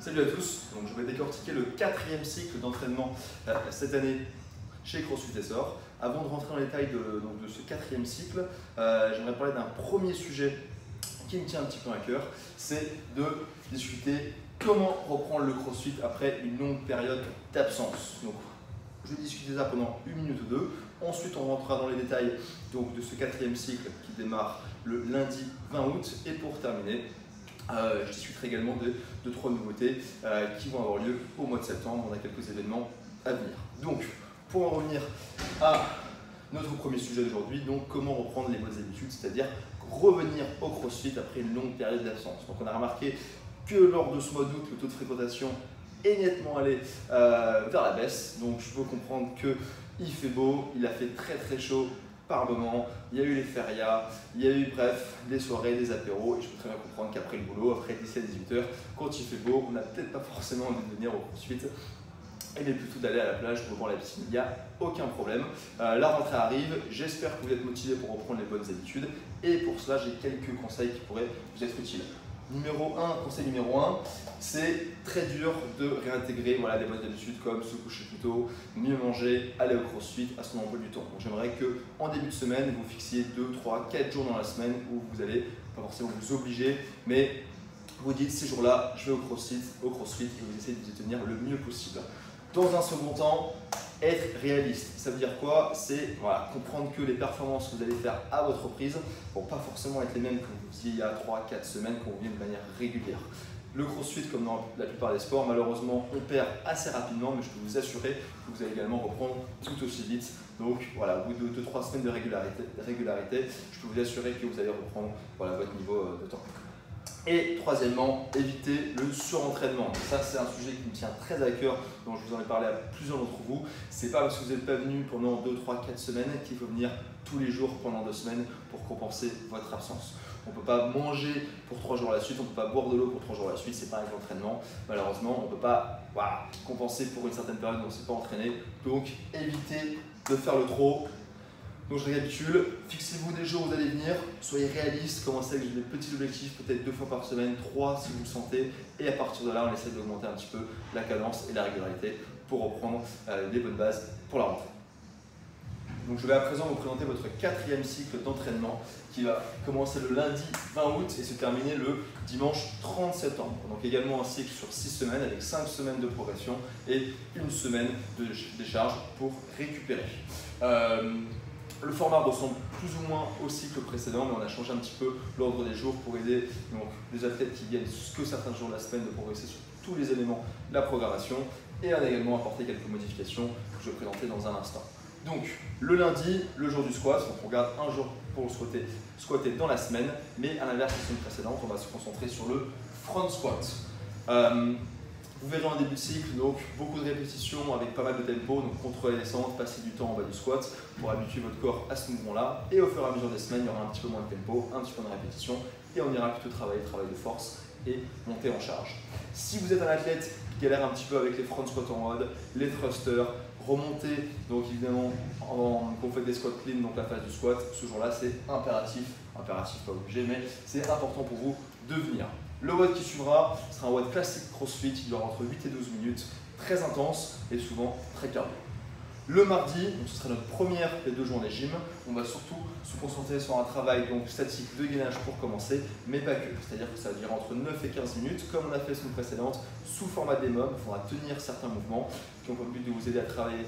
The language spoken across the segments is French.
Salut à tous, donc je vais décortiquer le 4e cycle d'entraînement cette année chez CrossFit Essor. Avant de rentrer dans les détails de ce 4e cycle, j'aimerais parler d'un premier sujet qui me tient un petit peu à cœur, c'est de discuter comment reprendre le CrossFit après une longue période d'absence. Donc, je vais discuter ça pendant une minute ou deux. Ensuite, on rentrera dans les détails donc, de ce 4e cycle qui démarre le lundi 20 août. Et pour terminer, je discuterai également de 3 nouveautés qui vont avoir lieu au mois de septembre. On a quelques événements à venir. Donc, pour en revenir à notre premier sujet d'aujourd'hui, donc comment reprendre les bonnes habitudes, c'est-à-dire revenir au CrossFit après une longue période d'absence. Donc, on a remarqué que lors de ce mois d'août, le taux de fréquentation est nettement allé vers la baisse. Donc, je peux comprendre qu'il fait beau, il a fait très très chaud par moment, il y a eu les férias, il y a eu bref des soirées, des apéros, et je peux très bien comprendre qu'après le boulot, après 17-18 heures, quand il fait beau, on n'a peut-être pas forcément envie de venir au CrossFit, mais plutôt d'aller à la plage ou voir la piscine, il n'y a aucun problème. La rentrée arrive, j'espère que vous êtes motivés pour reprendre les bonnes habitudes, et pour cela j'ai quelques conseils qui pourraient vous être utiles. Conseil numéro 1, c'est très dur de réintégrer des bonnes habitudes comme se coucher plus tôt, mieux manger, aller au CrossFit à son emploi du temps. Donc j'aimerais qu'en début de semaine, vous fixiez 2, 3, 4 jours dans la semaine où vous allez pas forcément vous obliger, mais vous dites ces jours-là, je vais au CrossFit et vous essayez de vous y tenir le mieux possible. Dans un second temps, être réaliste. Ça veut dire quoi? C'est comprendre que les performances que vous allez faire à votre reprise ne vont pas forcément être les mêmes que vous faisiez il y a 3-4 semaines quand vous venez de manière régulière. Le CrossFit, comme dans la plupart des sports, malheureusement, on perd assez rapidement, mais je peux vous assurer que vous allez également reprendre tout aussi vite. Donc voilà, au bout de 2-3 semaines de régularité, je peux vous assurer que vous allez reprendre votre niveau de temps. Et troisièmement, éviter le surentraînement. Ça, c'est un sujet qui me tient très à cœur, dont je vous en ai parlé à plusieurs d'entre vous. C'est pas parce que vous n'êtes pas venu pendant 2, 3, 4 semaines qu'il faut venir tous les jours pendant 2 semaines pour compenser votre absence. On ne peut pas manger pour 3 jours à la suite, on ne peut pas boire de l'eau pour 3 jours à la suite, c'est pas avec l'entraînement. Malheureusement, on ne peut pas compenser pour une certaine période où on ne s'est pas entraîné. Donc, évitez de faire le trop. Donc je récapitule, fixez-vous des jours où vous allez venir, soyez réaliste, commencez avec des petits objectifs, peut-être 2 fois par semaine, 3 si vous le sentez, et à partir de là, on essaie d'augmenter un petit peu la cadence et la régularité pour reprendre les bonnes bases pour la rentrée. Donc je vais à présent vous présenter votre 4e cycle d'entraînement qui va commencer le lundi 20 août et se terminer le dimanche 30 septembre. Donc également un cycle sur 6 semaines avec 5 semaines de progression et 1 semaine de décharge pour récupérer. Le format ressemble plus ou moins au cycle précédent, mais on a changé un petit peu l'ordre des jours pour aider les athlètes qui viennent que certains jours de la semaine de progresser sur tous les éléments de la programmation. Et on a également apporté quelques modifications que je vais présenter dans un instant. Donc le lundi, le jour du squat, donc on garde un jour pour squatter dans la semaine, mais à l'inverse de la semaine précédente, on va se concentrer sur le front squat. Vous verrez en début de cycle, donc beaucoup de répétitions avec pas mal de tempo, donc contrôler les descentes, passer du temps en bas du squat pour habituer votre corps à ce mouvement-là. Et au fur et à mesure des semaines, il y aura un petit peu moins de tempo, un petit peu de répétition, et on ira plutôt travailler de force et monter en charge. Si vous êtes un athlète qui galère un petit peu avec les front squats en mode, les thrusters, remonter, donc évidemment quand vous faites des squats clean, donc la phase du squat, ce jour-là c'est impératif pas obligé, mais c'est important pour vous de venir. Le WOD qui suivra sera un WOD classique CrossFit, il dure entre 8 et 12 minutes, très intense et souvent très cardio. Le mardi, donc ce sera notre première des 2 journées gym, on va surtout se concentrer sur un travail statique de gainage pour commencer, mais pas que. C'est-à-dire que ça va durer entre 9 et 15 minutes, comme on a fait la semaine précédente, sous format démum. Il faudra tenir certains mouvements qui ont pour but de vous aider à travailler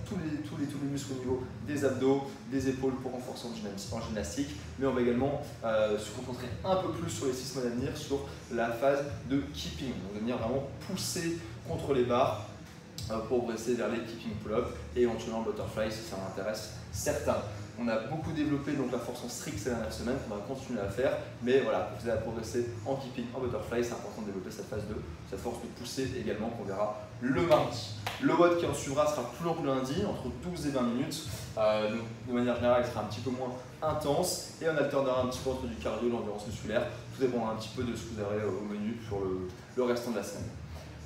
tous les muscles au niveau des abdos, des épaules pour renforcer en gymnastique. Mais on va également se concentrer un peu plus sur les 6 semaines à venir, sur la phase de keeping. Donc de venir vraiment pousser contre les barres pour progresser vers les keeping pull-up et éventuellement le butterfly si ça m'intéresse certains. On a beaucoup développé la force en strict ces dernières semaines, on va continuer à faire, mais pour vous aider à progresser en keeping, en butterfly, c'est important de développer cette force de poussée également qu'on verra le mardi. Le WOD qui en suivra sera plus long que le lundi, entre 12 et 20 minutes. De manière générale, il sera un petit peu moins intense et on alternera un petit peu entre du cardio et de l'endurance musculaire. Tout dépendra un petit peu de ce que vous aurez au menu sur le restant de la semaine.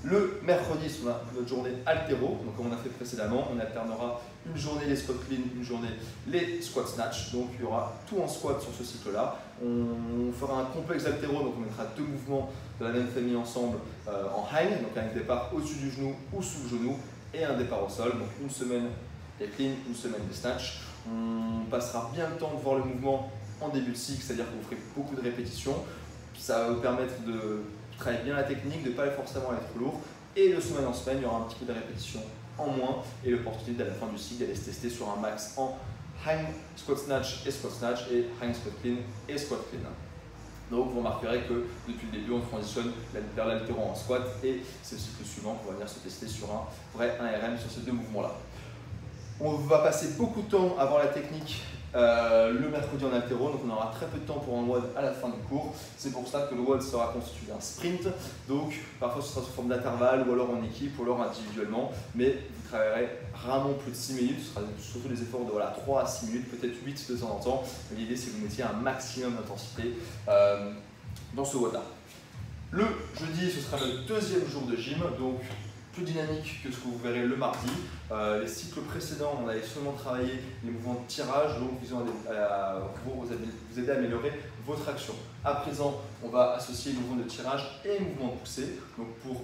Le mercredi, on a notre journée altéro, donc comme on a fait précédemment, on alternera une journée les squats clean, une journée les squats snatch, donc il y aura tout en squat sur ce cycle-là. On fera un complexe altéro, donc on mettra 2 mouvements de la même famille ensemble en hang, donc un départ au-dessus du genou ou sous le genou, et un départ au sol, donc une semaine les clean, une semaine les snatch. On passera bien le temps de voir le mouvement en début de cycle, c'est-à-dire que vous ferez beaucoup de répétitions, ça va vous permettre de travailler bien la technique, de ne pas forcément être lourd. Et de semaine en semaine, il y aura un petit peu de répétition en moins et l'opportunité à la fin du cycle d'aller se tester sur un max en hang, squat snatch et hang squat clean et squat clean. Donc vous remarquerez que depuis le début, on transitionne vers l'altéro en squat et c'est le cycle suivant qu'on va venir se tester sur un vrai 1RM sur ces 2 mouvements-là. On va passer beaucoup de temps à voir la technique le mercredi en altéro, donc on aura très peu de temps pour un WOD à la fin du cours. C'est pour ça que le WOD sera constitué d'un sprint, donc parfois ce sera sous forme d'intervalle ou alors en équipe ou alors individuellement, mais vous travaillerez rarement plus de 6 minutes, ce sera surtout des efforts de 3 à 6 minutes, peut-être 8 de temps en temps, mais l'idée c'est que vous mettiez un maximum d'intensité dans ce WOD là. Le jeudi, ce sera le 2e jour de gym, donc plus dynamique que ce que vous verrez le mardi. Les cycles précédents, on avait seulement travaillé les mouvements de tirage, donc visant pour vous aider à améliorer votre action. À présent, on va associer les mouvements de tirage et les mouvements de poussée. Donc pour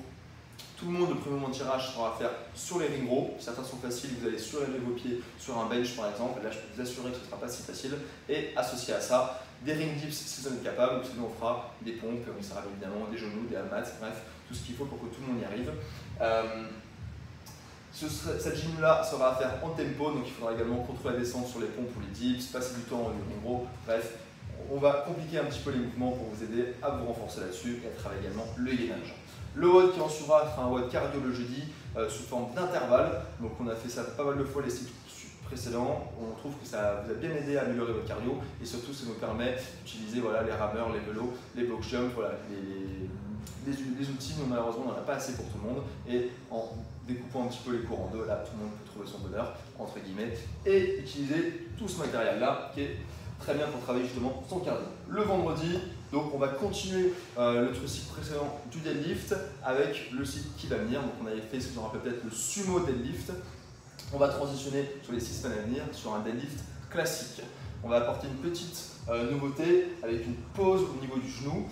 tout le monde, le premier mouvement de tirage sera à faire sur les ring rows. Certains sont faciles, vous allez surélever vos pieds sur un bench par exemple. Là, je peux vous assurer que ce ne sera pas si facile. Et associé à ça, des ring dips si vous en êtes capable, ou sinon on fera des pompes, on essaiera évidemment des genoux, des hamats, bref, tout ce qu'il faut pour que tout le monde y arrive. Cette gym-là sera à faire en tempo, donc il faudra également contrôler la descente sur les pompes ou les dips, passer du temps en gros, bref, on va compliquer un petit peu les mouvements pour vous aider à vous renforcer là-dessus et à travailler également le gainage. Le WOD qui en suivra sera un WOD cardio le jeudi sous forme d'intervalle, donc on a fait ça pas mal de fois les cycles précédents, on trouve que ça vous a bien aidé à améliorer votre cardio et surtout ça nous permet d'utiliser les rameurs, les vélos, les block jumps, les outils, mais malheureusement on n'en a pas assez pour tout le monde et en découpant un petit peu les cours en deux, là tout le monde peut trouver son bonheur, entre guillemets, et utiliser tout ce matériel-là qui est très bien pour travailler justement son cardio. Le vendredi, donc on va continuer notre cycle précédent du deadlift avec le cycle qui va venir. Donc on avait fait, si vous en rappelez peut-être, le sumo deadlift. On va transitionner sur les 6 semaines à venir sur un deadlift classique. On va apporter une petite nouveauté avec une pause au niveau du genou.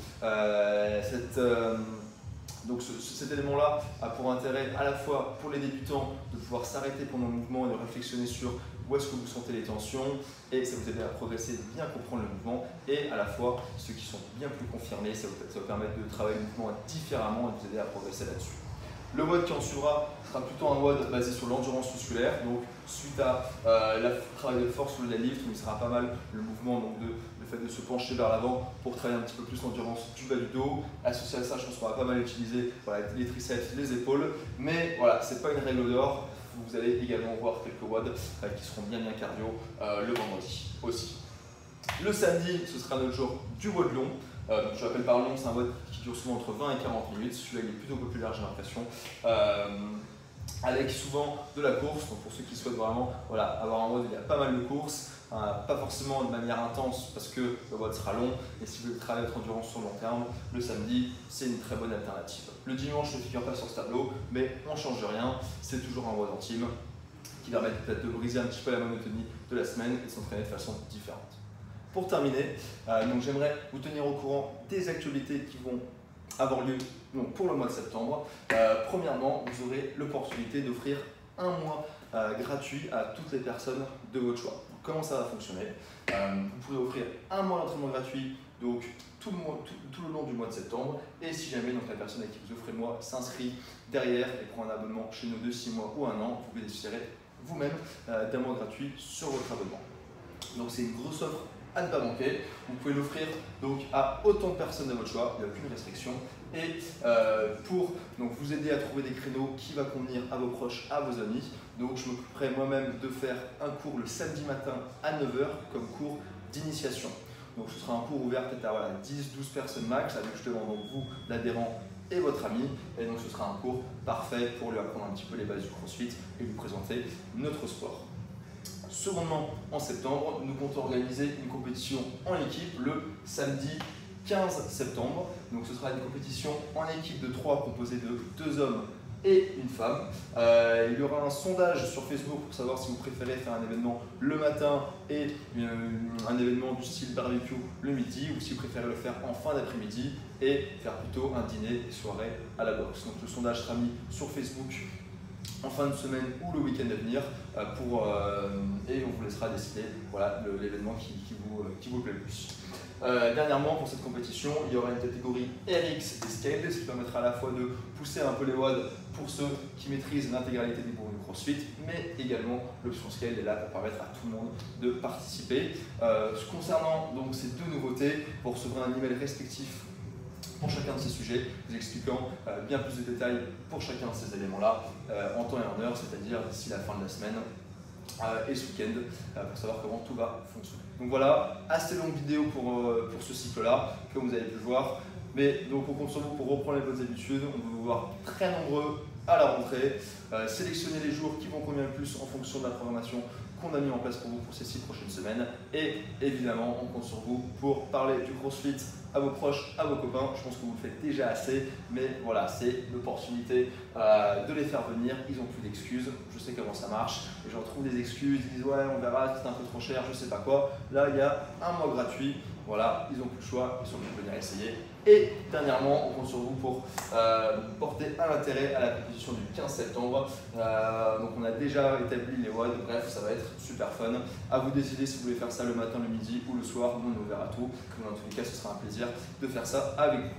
Donc cet élément-là a pour intérêt à la fois pour les débutants de pouvoir s'arrêter pendant le mouvement et de réflexionner sur où est-ce que vous sentez les tensions et ça vous aider à progresser, de bien comprendre le mouvement et à la fois ceux qui sont bien plus confirmés, ça va permettre de travailler le mouvement différemment et de vous aider à progresser là-dessus. Le WOD qui en suivra sera plutôt un WOD basé sur l'endurance musculaire, donc suite à le travail de force sur le deadlift, où il sera pas mal le mouvement, donc le fait de se pencher vers l'avant pour travailler un petit peu plus l'endurance du bas du dos. Associé à ça, je pense qu'on va pas mal utiliser les triceps, les épaules, mais voilà, c'est pas une règle d'or. Vous allez également voir quelques WOD qui seront bien cardio le vendredi aussi. Le samedi, ce sera notre jour du WOD long. Je l'appelle par long, c'est un WOD qui dure souvent entre 20 et 40 minutes. Celui-là, il est plutôt populaire, j'ai l'impression. Avec souvent de la course. Donc pour ceux qui souhaitent vraiment avoir un WOD, il y a pas mal de courses. Pas forcément de manière intense parce que le WOD sera long. Et si vous voulez travailler votre endurance sur le long terme, le samedi, c'est une très bonne alternative. Le dimanche, je ne figure pas sur ce tableau, mais on ne change rien. C'est toujours un WOD en team qui permet peut-être de briser un petit peu la monotonie de la semaine et de s'entraîner de façon différente. Pour terminer, j'aimerais vous tenir au courant des actualités qui vont avoir lieu pour le mois de septembre. Premièrement, vous aurez l'opportunité d'offrir un mois gratuit à toutes les personnes de votre choix. Donc, comment ça va fonctionner? Vous pouvez offrir un mois d'entraînement gratuit donc, tout le long du mois de septembre. Et si jamais la personne à qui vous offrez le mois s'inscrit derrière et prend un abonnement chez nous de 6 mois ou 1 an, vous bénéficierez vous-même d'un mois gratuit sur votre abonnement. Donc c'est une grosse offre à ne pas manquer. Vous pouvez l'offrir à autant de personnes de votre choix, il n'y a aucune restriction. Et pour vous aider à trouver des créneaux qui va convenir à vos proches, à vos amis, donc je m'occuperai moi-même de faire un cours le samedi matin à 9 h comme cours d'initiation. Donc ce sera un cours ouvert peut-être à 10-12 personnes max, avec justement vous, l'adhérent et votre ami. Et donc ce sera un cours parfait pour lui apprendre un petit peu les bases du CrossFit et lui présenter notre sport. Secondement, en septembre, nous comptons organiser une compétition en équipe le samedi 15 septembre. Donc ce sera une compétition en équipe de 3 composée de 2 hommes et une femme. Il y aura un sondage sur Facebook pour savoir si vous préférez faire un événement le matin et un événement du style barbecue le midi, ou si vous préférez le faire en fin d'après-midi et faire plutôt un dîner et soirée à la boxe. Donc le sondage sera mis sur Facebook en fin de semaine ou le week-end à venir et on vous laissera décider voilà, l'événement qui vous plaît le plus. Dernièrement, pour cette compétition, il y aura une catégorie RX et Scale, ce qui permettra à la fois de pousser un peu les WOD pour ceux qui maîtrisent l'intégralité des mouvements de CrossFit, mais également l'option Scale est là pour permettre à tout le monde de participer. Concernant donc ces deux nouveautés, vous recevrez un email respectif pour chacun de ces sujets, vous expliquant bien plus de détails pour chacun de ces éléments-là en temps et en heure, c'est-à-dire d'ici la fin de la semaine et ce week-end, pour savoir comment tout va fonctionner. Donc voilà, assez longue vidéo pour ce cycle-là, comme vous avez pu le voir. Mais donc on compte sur vous pour reprendre les bonnes habitudes. On veut vous voir très nombreux à la rentrée. Sélectionnez les jours qui vont convenir le plus en fonction de la programmation qu'on a mis en place pour vous pour ces 6 prochaines semaines. Et évidemment, on compte sur vous pour parler du CrossFit à vos proches, à vos copains. Je pense que vous le faites déjà assez, mais voilà, c'est l'opportunité de les faire venir. Ils n'ont plus d'excuses. Je sais comment ça marche. Les gens trouvent des excuses, ils disent ouais, on verra, c'est un peu trop cher, je sais pas quoi. Là, il y a un mois gratuit. Voilà, ils n'ont plus le choix, ils sont obligés de venir essayer. Et dernièrement, on compte sur vous pour porter un intérêt à la compétition du 15 septembre. Donc on a déjà établi les WOD, bref, ça va être super fun. À vous de décider si vous voulez faire ça le matin, le midi ou le soir. Nous, on est ouvert à tout. Mais dans tous les cas, ce sera un plaisir de faire ça avec vous.